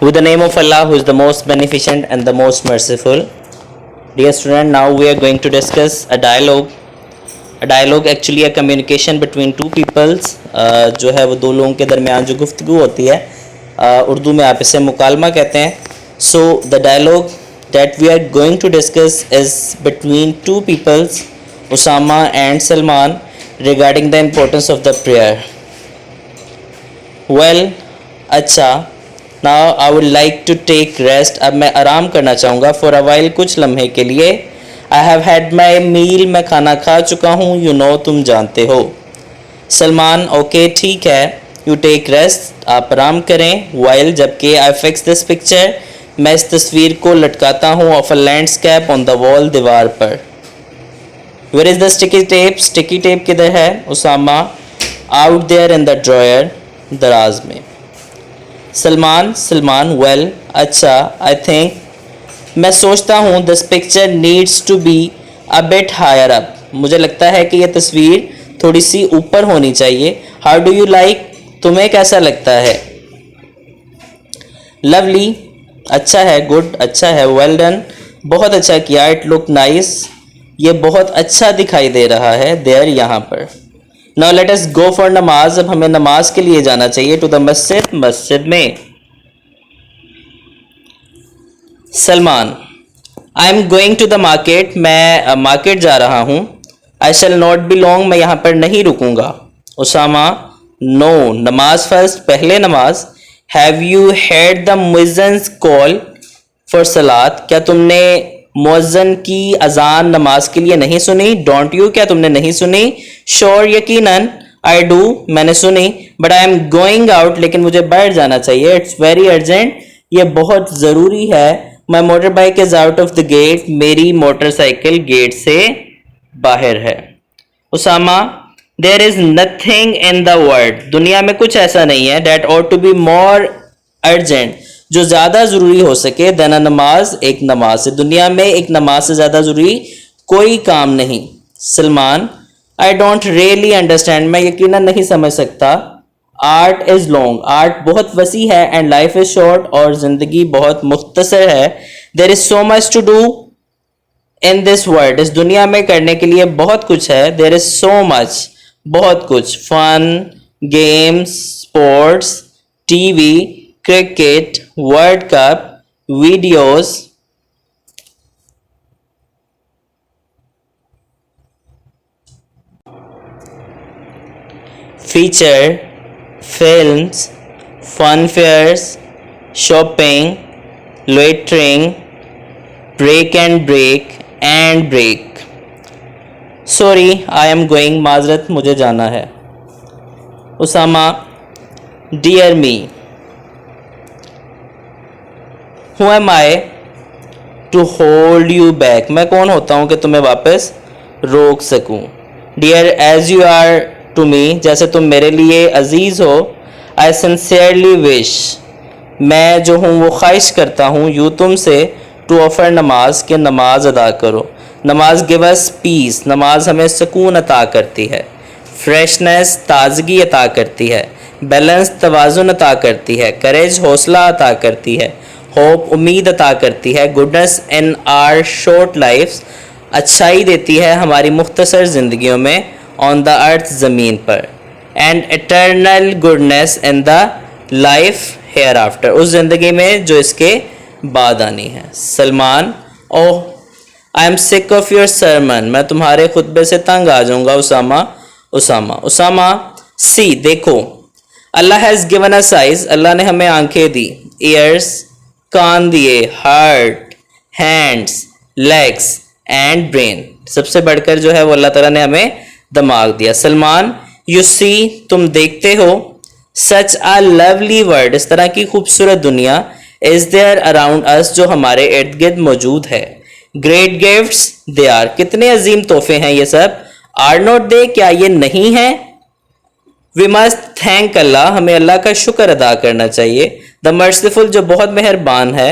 With the name of Allah, who is the most beneficent and the most merciful. Dear student, now we are going to discuss a dialogue. A dialogue actually a communication between two peoples, जो है वो दो लोगों के दरमियान जो गुफ्तगू होती है, उर्दू में आप इसे मुकालमा कहते हैं. So the dialogue that we are going to discuss is between two peoples, Usama and Salman, regarding the importance of the prayer. Well, अच्छा, now I would like to take rest. अब मैं आराम करना चाहूँगा for a while, कुछ लम्हे के लिए. I have had my meal, मैं खाना खा चुका हूँ. You know, तुम जानते हो. सलमान, ओके ठीक है. You take rest, आप आराम करें. While, जबकि I fix this picture, मैं इस तस्वीर को लटकाता हूँ of a landscape on the wall, दीवार पर. Where is the sticky tape? Sticky tape किधर है? Usama, out there in the drawer, दराज में. सलमान, वेल, अच्छा, आई थिंक, मैं सोचता हूँ this picture needs to be a bit higher up. मुझे लगता है कि यह तस्वीर थोड़ी सी ऊपर होनी चाहिए. How do you like? तुम्हें कैसा लगता है? लवली, अच्छा है. गुड, अच्छा है. वेल डन, बहुत अच्छा किया. इट लुक नाइस, ये बहुत अच्छा दिखाई दे रहा है. देयर, यहाँ पर. Now let us go for नमाज. अब हमें नमाज के लिए जाना चाहिए. टू द मस्जिद, मस्जिद में. Salman, I am going to the market. मैं मार्केट जा रहा हूँ. I shall not be long, मैं यहाँ पर नहीं रुकूंगा. उसामा, नो, नमाज फर्स्ट, पहले नमाज. हैव यू हेard द मुअज्जिन्स कॉल फॉर सलात? क्या तुमने मुअज्जिन की अजान नमाज के लिए नहीं सुनी? डोंट यू, क्या तुमने नहीं सुनी? श्योर, यकीनन. आई डू, मैंने सुनी. But I am going out, लेकिन मुझे बाहर जाना चाहिए. इट्स वेरी अर्जेंट, ये बहुत ज़रूरी है. My motorbike is out of the gate, मेरी मोटरसाइकिल गेट से बाहर है. Usama, there is nothing in the world, दुनिया में कुछ ऐसा नहीं है, that ought to be more urgent, जो ज़्यादा ज़रूरी हो सके, देन अ नमाज, एक नमाज से. दुनिया में एक नमाज से ज़्यादा ज़रूरी कोई काम नहीं. Salman, I don't really understand, मैं यकीनन नहीं समझ सकता. आर्ट इज़ लॉन्ग, आर्ट बहुत वसी है. एंड लाइफ इज़ शॉर्ट, और ज़िंदगी बहुत मुख्तसर है. There is so much to do in this world, इस दुनिया में करने के लिए बहुत कुछ है. देयर इज़ सो मच, बहुत कुछ. Fun, games, sports, TV, cricket, world cup, videos. Feature, films, fun fairs, shopping, loitering, break and break. Sorry, I am going, माजरत, मुझे जाना है. Usama, dear me, who am I to hold you back, मैं कौन होता हूँ कि तुम्हें वापस रोक सकूँ. Dear as you are to me, जैसे तुम मेरे लिए अजीज़ हो. आई सिंसियरली विश, मैं जो हूँ वो ख्वाहिश करता हूँ, यू तुमसे, टू ऑफर नमाज, के नमाज अदा करो. नमाज गिव अस पीस, नमाज हमें सुकून अता करती है. फ्रेशनेस, ताजगी अता करती है. बैलेंस, तवाज़ुन अता करती है. करेज, हौसला अता करती है. होप, उम्मीद अता करती है. Goodness in our short lifes, अच्छाई देती है हमारी मुख्तसर ज़िंदगियों में. ऑन द अर्थ, ज़मीन पर. And eternal goodness in the life hereafter, उस ज़िंदगी में जो इसके बाद आनी है. Salman, oh, I am sick of your sermon, मैं तुम्हारे खुतबे से तंग आ जाऊँगा. उसामा, सी, देखो. अल्लाह हैज़ गिवन अस आइज़, अल्लाह ने हमें आंखें दी. ईयर्स, कान दिए. Heart, hands, legs and brain, सबसे बढ़कर जो है वो अल्लाह ताला ने हमें दिमाग दिया. सलमान, यू सी, तुम देखते हो. सच आ लवली वर्ल्ड, इस तरह की खूबसूरत दुनिया. इज देयर अराउंड अस, जो हमारे इर्द गिर्द मौजूद है. ग्रेट गिफ्ट्स दे आर, कितने अजीम तोहफे हैं ये सब. आर नॉट दे, क्या ये नहीं है. वी मस्ट थैंक अल्लाह, हमें अल्लाह का शुक्र अदा करना चाहिए. द मर्सीफुल, जो बहुत मेहरबान है.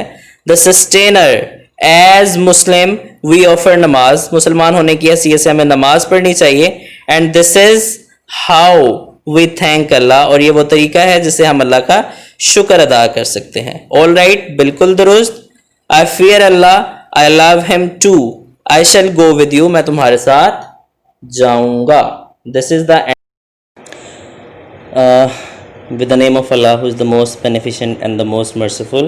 The sustainer, as Muslim we offer नमाज, मुसलमान होने की हैसियत से हमें नमाज पढ़नी चाहिए. And this is how we thank Allah, और ये वो तरीका है जिससे हम अल्लाह का शुक्र अदा कर सकते हैं। ऑल राइट, बिल्कुल दुरुस्त। I fear Allah, I love him too, I shall go with you, मैं तुम्हारे साथ जाऊंगा। This is the with the name of Allah, who is the most beneficent and the most merciful.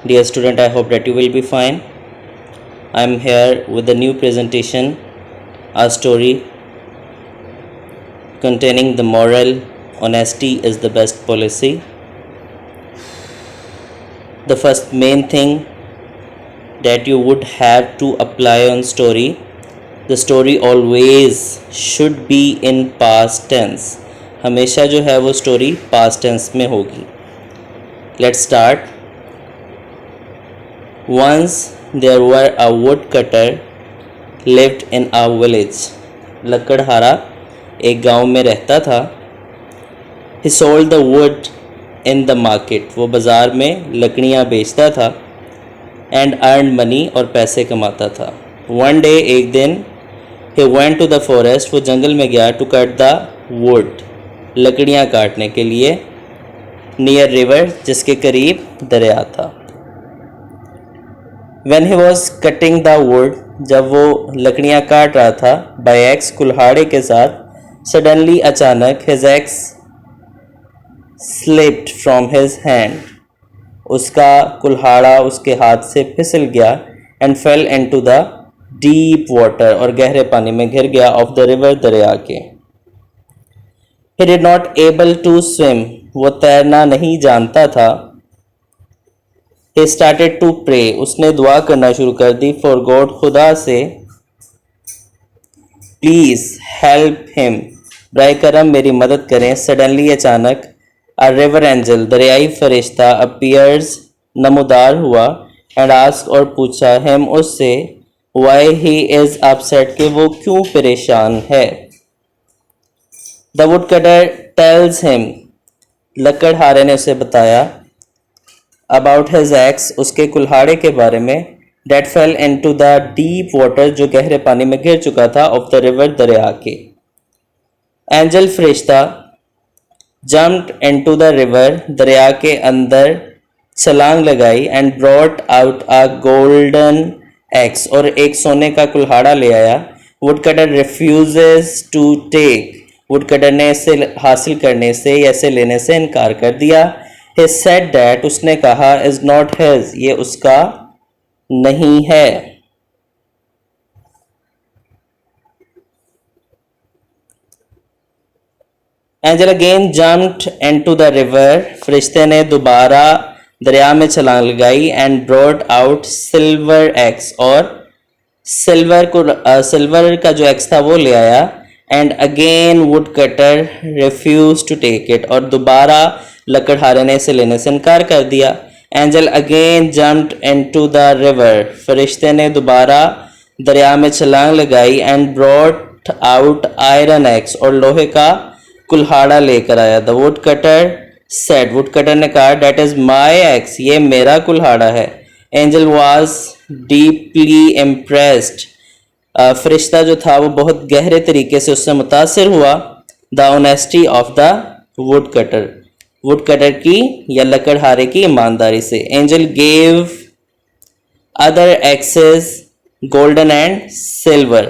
Dear student, I hope that you will be fine. I am here with a new presentation, a story containing the moral honesty is the best policy. The first main thing that you would have to apply on story, the story always should be in past tense. हमेशा जो है वो story past tense में होगी। Let's start. Once there were a woodcutter lived in a village. लकड़हारा एक गांव में रहता था। He sold the wood in the market, वो बाज़ार में लकड़ियाँ बेचता था। एंड अर्न मनी, और पैसे कमाता था। वन डे, एक दिन, he went to the forest, वो जंगल में गया। टू कट द वुड, लकड़ियाँ काटने के लिए। नियर रिवर, जिसके करीब दरिया था। When he was cutting the wood, जब वो लकड़ियाँ काट रहा था, बाय एक्स, कुल्हाड़े के साथ, सडनली, अचानक, his ex slipped from his hand, उसका कुल्हाड़ा उसके हाथ से फिसल गया। And fail into the deep water, और गहरे पानी में गिर गया। ऑफ द रिवर, दरिया के। He did not able to swim, वो तैरना नहीं जानता था। He started to pray, उसने दुआ करना शुरू कर दी। For God, खुदा से। Please help him, बराए करम मेरी मदद करें। Suddenly, अचानक, a river angel, दरियाई फरिश्ता, appears, नमूदार हुआ। And ask, और पूछा, him, उससे, why he is upset, कि वो क्यों परेशान है। The woodcutter tells him, लकड़हारे ने उसे बताया, about his axe, उसके कुल्हाड़े के बारे में, that fell into the deep water, जो गहरे पानी में गिर चुका था, of the river, दरिया के। Angel Firishta jumped into the river, दरिया के अंदर छलांग लगाई। and brought out a golden axe, और एक सोने का कुल्हाड़ा ले आया। woodcutter refuses to take, woodcutter ने इसे हासिल करने से या इसे लेने से इनकार कर दिया। He said that, उसने कहा, is not his, ये उसका नहीं है। Angel again jumped into the river, फरिश्ते ने दोबारा दरिया में छलांग लगाई। and brought out silver axe, और सिल्वर का जो एक्स था वो ले आया। And again woodcutter refused to take it, और दोबारा लकड़हारे ने इसे लेने से इनकार कर दिया। Angel again jumped into the river, फरिश्ते ने दोबारा दरिया में छलांग लगाई। And brought out iron axe, और लोहे का कुल्हाड़ा लेकर आया। The woodcutter said, woodcutter ने कहा, that is my axe, ये मेरा कुल्हाड़ा है। एंजल was deeply impressed, फरिश्ता जो था वो बहुत गहरे तरीके से उससे मुतासिर हुआ। The honesty of the woodcutter, woodcutter की या लकड़हारे की ईमानदारी से। Angel gave other axes golden and silver,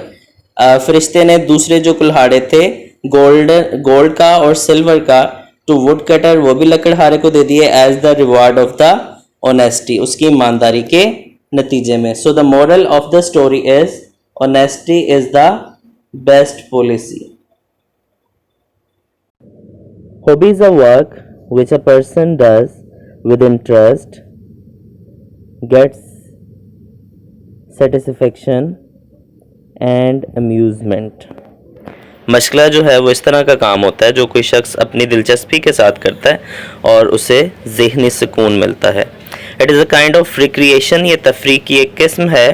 फरिश्ते ने दूसरे जो कुल्हाड़े थे गोल्ड का और सिल्वर का, टू वुडकटर, वो भी लकड़हारे को दे दिए। As the reward of the honesty, उसकी ईमानदारी के नतीजे में। So the moral of the story is, honesty is the best policy. Hobby is a work which a person does with interest, gets satisfaction and amusement. मशगला जो है वो इस तरह का काम होता है जो कोई शख्स अपनी दिलचस्पी के साथ करता है और उसे ज़हनी सुकून मिलता है। It is a kind of recreation, ये तफरीह की एक किस्म है।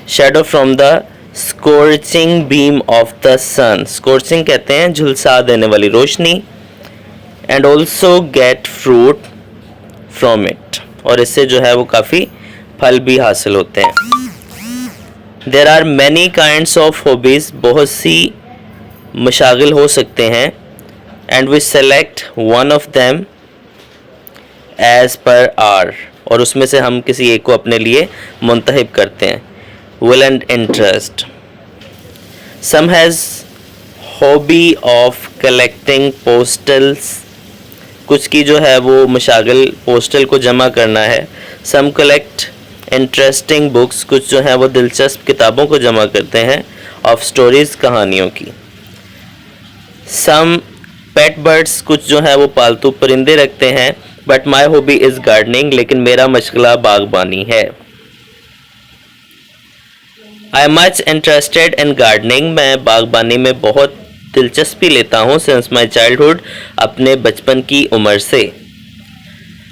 Shadow from the scorching beam of the sun, scorching कहते हैं झुलसा देने वाली रोशनी। And also get fruit from it, और इससे जो है वो काफ़ी फल भी हासिल होते हैं। There are many kinds of hobbies, बहुत सी मशागिल हो सकते हैं। And we select one of them as per our, और उसमें से हम किसी एक को अपने लिए मुंतखब करते हैं. Will and interest. Some has hobby of collecting postals. कुछ की जो है वो मशागिल पोस्टल को जमा करना है. सम कलेक्ट इंटरेस्टिंग बुक्स. कुछ जो है वो दिलचस्प किताबों को जमा करते हैं. ऑफ स्टोरीज़, कहानियों की. Some pet birds. कुछ जो है वो पालतू परिंदे रखते हैं. But my hobby is gardening. लेकिन मेरा मशगला बागबानी है. I am much interested in gardening. मैं बागबानी में बहुत दिलचस्पी लेता हूँ. Since my childhood. अपने बचपन की उम्र से.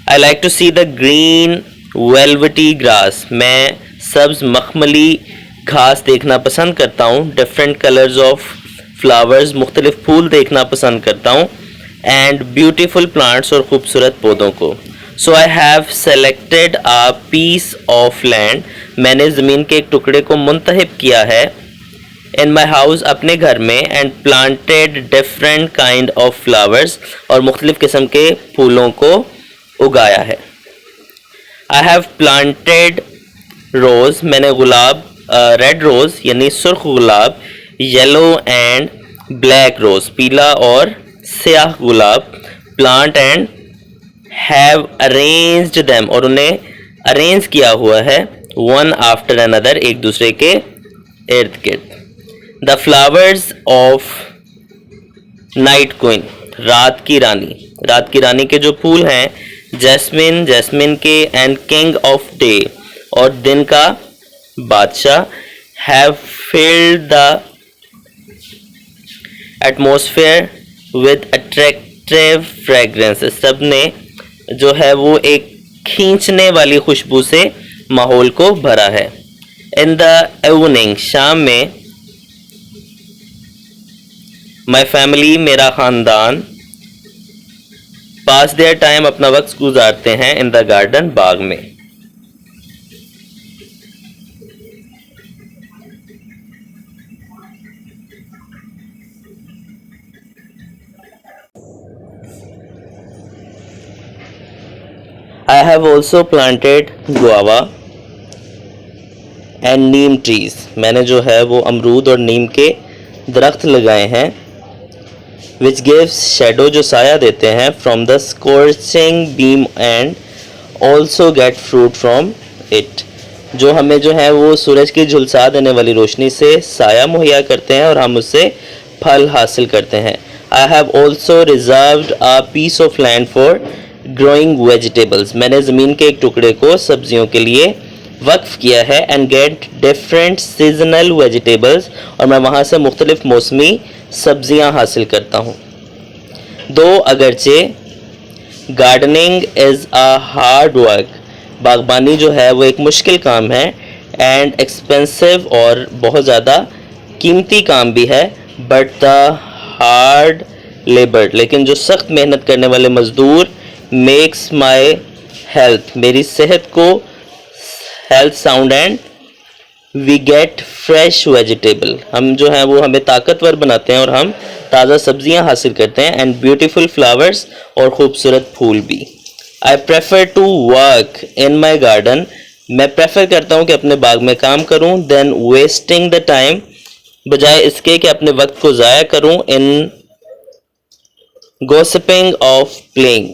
I like to see the green velvety grass. मैं सब्ज मखमली घास देखना पसंद करता हूँ. Different colours of flowers. मुख्तलिफ फूल देखना पसंद करता हूँ. And beautiful plants. और ख़ूबसूरत पौधों को. So I have selected a piece of land. मैंने ज़मीन के एक टुकड़े को मुंतखब किया है. इन माई हाउस, अपने घर में. And planted different kind of flowers. और मुख्तलिफ किस्म के फूलों को उगाया है. I have planted rose. मैंने गुलाब, रेड रोज़ यानी सुर्ख गुलाब, येलो एंड ब्लैक रोज़, पीला और स्याह गुलाब, plant and have arranged them. और उन्हें अरेंज किया हुआ है. वन आफ्टर अनदर, एक दूसरे के इर्द गिर्द. The flowers of night queen. रात की रानी. रात की रानी के जो फूल हैं, जैस्मिन, जैस्मिन के. एंड किंग ऑफ डे, और दिन का बादशाह. Have filled the atmosphere with attractive fragrances. सब ने जो है वो एक खींचने वाली खुशबू से माहौल को भरा है. इन द इवनिंग, शाम में. माई फैमिली, मेरा ख़ानदान. पास देयर टाइम, अपना वक्त गुजारते हैं. इन द गार्डन, बाग में. I have also planted guava and neem trees. मैंने जो है वो अमरूद और नीम के दरख्त लगाए हैं. Which gives shadow, जो साया देते हैं. From the scorching beam and also get fruit from it. जो हमें जो है वो सूरज की झुलसा देने वाली रोशनी से साया मुहैया करते हैं और हम उससे फल हासिल करते हैं. I have also reserved a piece of land for growing vegetables. मैंने ज़मीन के एक टुकड़े को सब्जियों के लिए वक्फ किया है. And get different seasonal vegetables. और मैं वहाँ से मुख्तलिफ मौसमी सब्जियाँ हासिल करता हूँ. दो अगरचे gardening is a hard work. बागबानी जो है वो एक मुश्किल काम है. एंड एक्सपेंसिव, और बहुत ज़्यादा कीमती काम भी है. बट द हार्ड लेबर, लेकिन जो सख्त मेहनत करने वाले मज़दूर, मेक्स माई हेल्थ, मेरी सेहत को health sound. And we get fresh vegetable. हम जो है वो हमें ताकतवर बनाते हैं और हम ताज़ा सब्जियां हासिल करते हैं. एंड ब्यूटीफुल फ्लावर्स, और ख़ूबसूरत फूल भी. I prefer to work in my garden. मैं प्रेफर करता हूँ कि अपने बाग में काम करूँ. देन वेस्टिंग द टाइम, बजाय इसके कि अपने वक्त को ज़ाया करूँ. इन gossiping of playing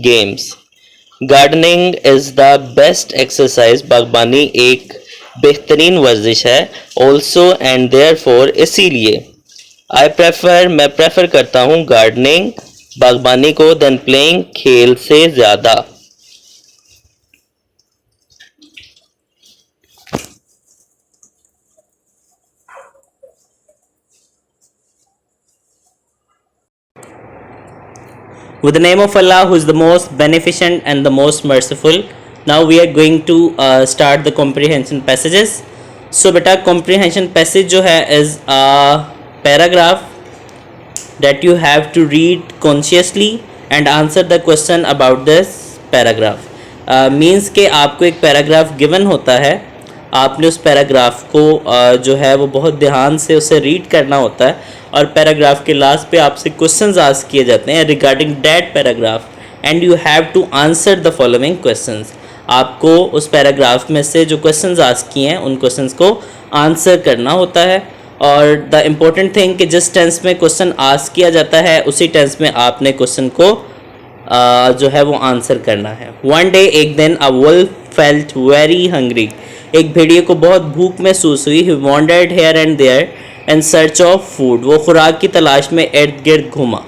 games. Gardening is the best exercise. बागबानी एक बेहतरीन वर्जिश है. ऑल्सो एंड देयर फोर, इसीलिए. आई प्रेफर, मैं प्रेफर करता हूँ गार्डनिंग, बागबानी को. देन प्लेइंग, खेल से ज़्यादा. With the name of Allah, who is the most beneficent and the most merciful. Now we are going to start the comprehension passages. So beta, comprehension passage जो है is a paragraph that you have to read consciously and answer the question about this paragraph. Means कि आपको एक paragraph given होता है, आपने उस paragraph को जो है वो बहुत ध्यान से उसे read करना होता है और पैराग्राफ के लास्ट पे आपसे क्वेश्चंस आस्क किए जाते हैं regarding that paragraph and you have to answer the following questions. आपको उस पैराग्राफ में से जो क्वेश्चंस आस्क किए हैं उन क्वेश्चंस को आंसर करना होता है। और द इम्पोर्टेंट थिंग कि जिस टेंस में क्वेश्चन आस्क किया जाता है उसी टेंस में आपने क्वेश्चन को जो है वो आंसर करना है। वन डे, एक दिन, a wolf felt very hungry, एक भेड़िए को बहुत भूख महसूस हुई। He wondered here and there in search of food, वो खुराक की तलाश में इर्द गिर्द घूमा।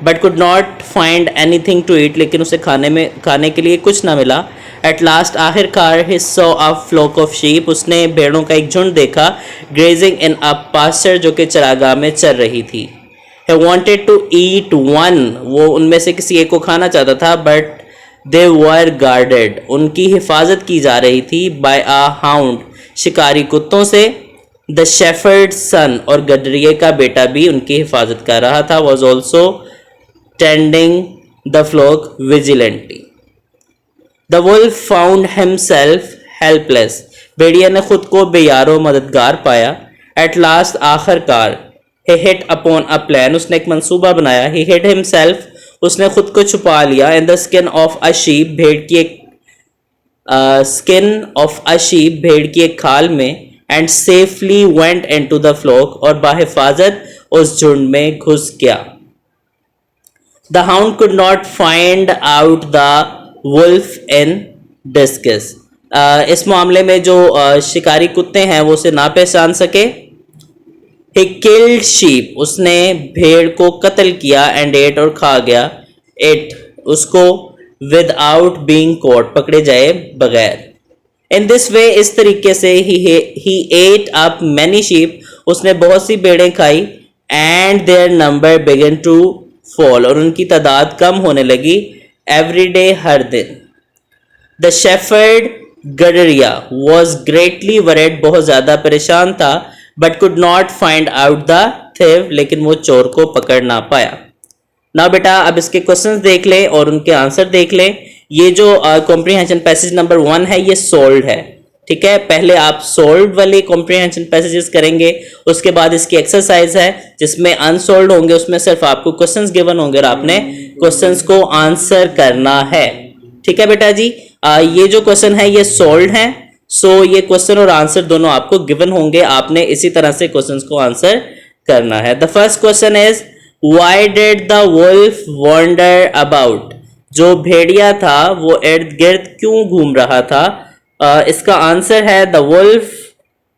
But could not find anything to eat, लेकिन उसे खाने के लिए कुछ ना मिला। एट लास्ट, आखिरकार, he saw a flock of sheep, उसने भेड़ों का एक झुंड देखा। ग्रेजिंग इन अ पास्चर, जो कि चरागाह में चर रही थी। He wanted to eat one, वो उनमें से किसी एक को खाना चाहता था। बट they were guarded, उनकी हिफाजत की जा रही थी। by a hound, शिकारी कुत्तों से। the shepherd's son, और गडरिये का बेटा भी उनकी हिफाजत कर रहा था। was also tending the flock vigilantly. the wolf found himself helpless, भेड़िया ने खुद को बेयारो मददगार पाया। at last, आखिरकार, he hit upon a plan, उसने एक मंसूबा बनाया। he hid himself, उसने खुद को छुपा लिया। in the skin of a sheep, भेड़ की एक skin of a sheep, भेड़ की एक खाल में। and safely went into the flock, और बाहिफाजत उस झुंड में घुस गया। the hound could not find out the wolf in distress, इस मामले में जो शिकारी कुत्ते हैं वो उसे ना पहचान सके। He killed sheep, उसने भेड़ को कत्ल किया। and ate, और खा गया। it, उसको। without being caught, पकड़े जाए बगैर। in this way, इस तरीके से he ate up many sheep, उसने बहुत सी भेड़ें खाई। and their number began to fall, और उनकी तादाद कम होने लगी। every day, हर दिन। the shepherd गडरिया was greatly worried, बहुत ज़्यादा परेशान था। But could not find out the thief, लेकिन वो चोर को पकड़ ना पाया। ना बेटा, अब इसके क्वेश्चंस देख लें और उनके आंसर देख लें। ये जो कॉम्प्रीहेंशन पैसेज नंबर 1 है ये सोल्ड है, ठीक है। पहले आप सोल्ड वाले कॉम्प्रीहेंशन पैसेजेस करेंगे, उसके बाद इसकी एक्सरसाइज है जिसमें अनसोल्ड होंगे, उसमें सिर्फ आपको क्वेश्चंस गिवन होंगे और आपने क्वेश्चंस को आंसर करना है, ठीक है बेटा जी। ये जो क्वेश्चन है ये सोल्ड है, सो ये क्वेश्चन और आंसर दोनों आपको गिवन होंगे, आपने इसी तरह से क्वेश्चंस को आंसर करना है। The first question is why did the wolf wander about, जो भेड़िया था वो इर्द गिर्द क्यों घूम रहा था। इसका आंसर है the wolf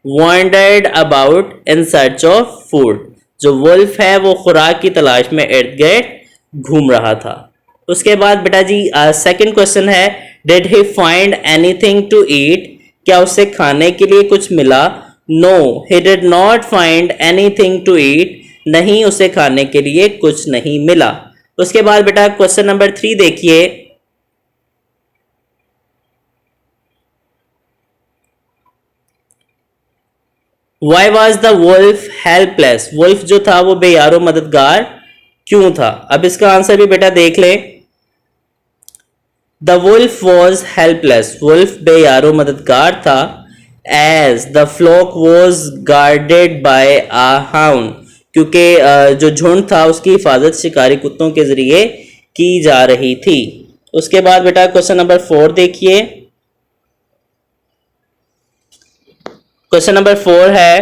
wandered about in search of food, जो वुल्फ है वो खुराक की तलाश में इर्द गिर्द घूम रहा था। उसके बाद बेटा जी सेकंड क्वेश्चन है did he find anything to eat, क्या उसे खाने के लिए कुछ मिला। No he did not find anything to eat, नहीं उसे खाने के लिए कुछ नहीं मिला। उसके बाद बेटा क्वेश्चन नंबर 3 देखिए। Why was the wolf helpless, wolf जो था वो बेयारो मददगार क्यों था। अब इसका आंसर भी बेटा देख ले। The wolf was helpless, wolf बेयारो मददगार था। As the flock was guarded by a hound, क्योंकि जो झुंड था उसकी हिफाजत शिकारी कुत्तों के जरिए की जा रही थी। उसके बाद बेटा क्वेश्चन नंबर 4 देखिए। क्वेश्चन नंबर 4 है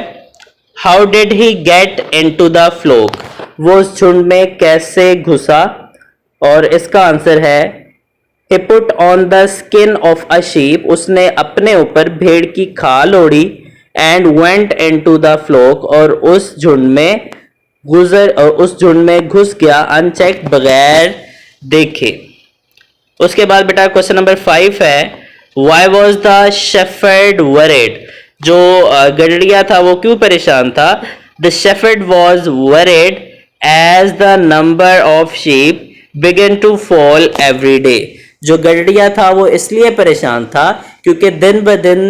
how did he get into the flock, वो उस झुंड में कैसे घुसा। और इसका आंसर है he put on the skin of a sheep, उसने अपने ऊपर भेड़ की खाल ओढ़ी। and went into the flock, और उस झुंड में घुस गया अनचेक, बगैर देखे। उसके बाद बेटा क्वेश्चन नंबर 5 है why was the shepherd worried, जो गडरिया था वो क्यों परेशान था। the shepherd was worried as the number of sheep began to fall every day, जो गडरिया था वो इसलिए परेशान था क्योंकि दिन ब दिन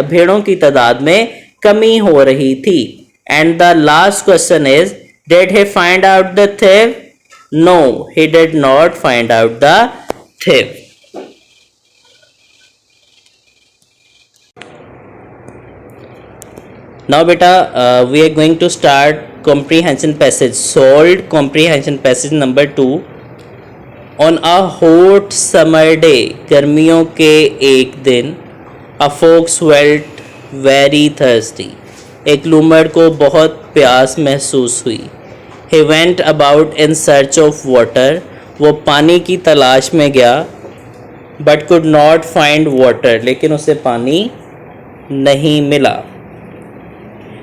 भेड़ों की तादाद में कमी हो रही थी। And the last question is did he find out the thief, no he did not find out the thief। Now beta we are going to start comprehension passage. Solved comprehension passage number 2. On a hot summer day, गर्मियों के एक दिन, a fox felt very thirsty. एक लूमड़ को बहुत प्यास महसूस हुई. He went about in search of water. वो पानी की तलाश में गया. But could not find water. लेकिन उसे पानी नहीं मिला.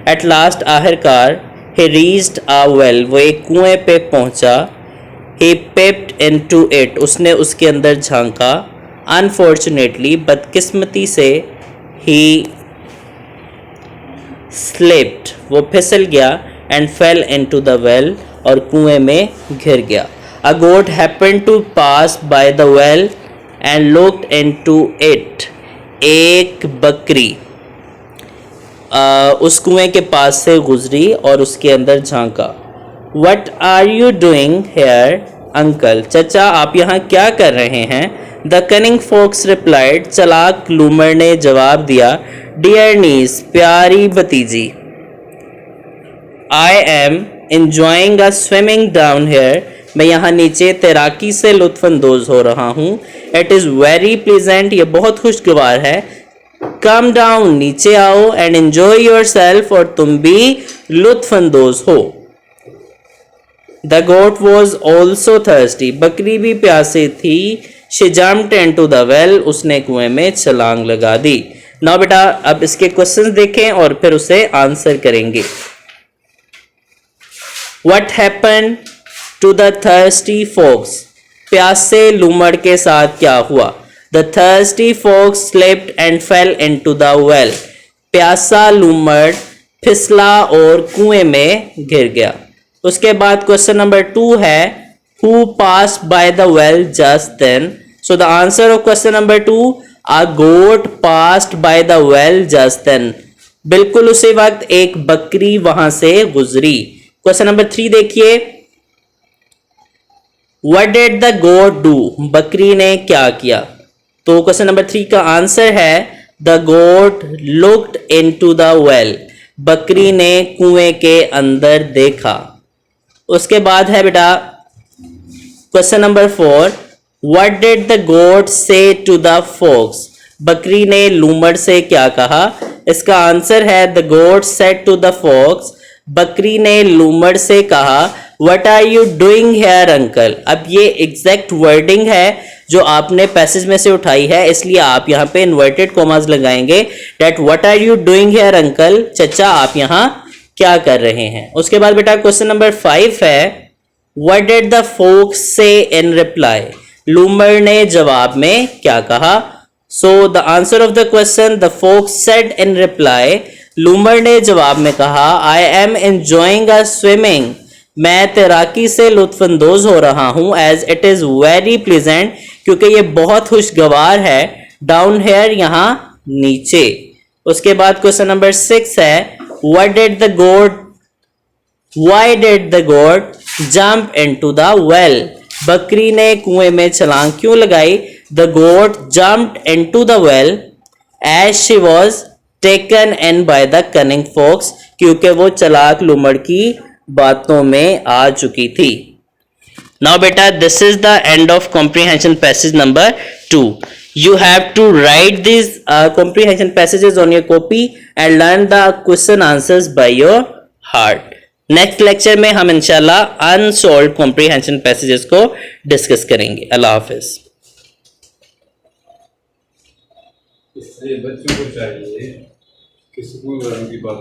At last आखिरकार he reached a well. वो एक कुएं पे पहुंचा. He peeped into it. उसने उसके अंदर झांका. Unfortunately, बदकिस्मती से he slipped. वो फिसल गया and fell into the well. और कुएं में घिर गया. A goat happened to pass by the well and looked into it. एक बकरी उस कुएं के पास से गुजरी और उसके अंदर झांका. What are you doing here, uncle? चचा आप यहाँ क्या कर रहे हैं? The cunning fox replied. चालाक लूमड़ ने जवाब दिया. Dear niece, प्यारी भतीजी, I am enjoying a swimming down here. मैं यहाँ नीचे तैराकी से लुत्फानंदोज हो रहा हूँ. It is very pleasant. ये बहुत खुशगवार है. Come down, नीचे आओ and enjoy yourself. और तुम भी लुत्फानंदोज हो. The goat was also thirsty. बकरी भी प्यासी थी. She jumped into the well. उसने कुएं में छलांग लगा दी. Now बेटा अब इसके क्वेश्चंस देखें और फिर उसे आंसर करेंगे. What happened to the thirsty fox? प्यासे लूमड़ के साथ क्या हुआ? The thirsty fox slipped and fell into the well. प्यासा लूमड़ फिसला और कुएं में घिर गया. उसके बाद क्वेश्चन नंबर 2 है who passed by the well just then. So the answer of question number 2, a goat passed by the well just then. बिल्कुल उसी वक्त एक बकरी वहां से गुजरी. क्वेश्चन नंबर 3 देखिए. What did the goat do? बकरी ने क्या किया? तो क्वेश्चन नंबर 3 का आंसर है the goat looked into the well. बकरी ने कुएं के अंदर देखा. उसके बाद है बेटा question number 4. What did the goat say to the fox? बकरी ने लूमड़ से क्या कहा? इसका आंसर है the goat said to the fox. बकरी ने लूमड़ से कहा What are you doing here, uncle? अब ये एग्जैक्ट वर्डिंग है जो आपने पैसेज में से उठाई है, इसलिए आप यहाँ पे इन्वर्टेड कॉमास लगाएंगे. That what are you doing here, uncle? चचा आप यहाँ क्या कर रहे हैं? उसके बाद बेटा क्वेश्चन नंबर 5 है What did the fox say in reply? लूमड़ ने जवाब में क्या कहा? So the answer of the question, the fox said in reply. लूमड़ ने जवाब में कहा I am enjoying a swimming. मैं तैराकी से लुत्फानंदोज हो रहा हूँ. As it is very pleasant. क्योंकि ये बहुत खुशगवार है. Down here यहाँ नीचे. उसके बाद क्वेश्चन नंबर 6 है What did the goat? Why did the goat jump into the well? बकरी ने कुएं में छलांग क्यों लगाई? The goat jumped into the well as she was taken in by the cunning fox. क्योंकि वो चालाक लूमड़ की बातों में आ चुकी थी. Now beta, this is the end of comprehension passage number 2. You have to write these comprehension passages on your copy and learn the question answers by your heart. Next lecture में हम इंशाल्लाह अनसॉल्व्ड कॉम्प्रिहेंशन पैसेजेस को discuss करेंगे. अल्लाह हाफिज. इसलिए बच्चों को चाहिए कि स्कूल वालों की बात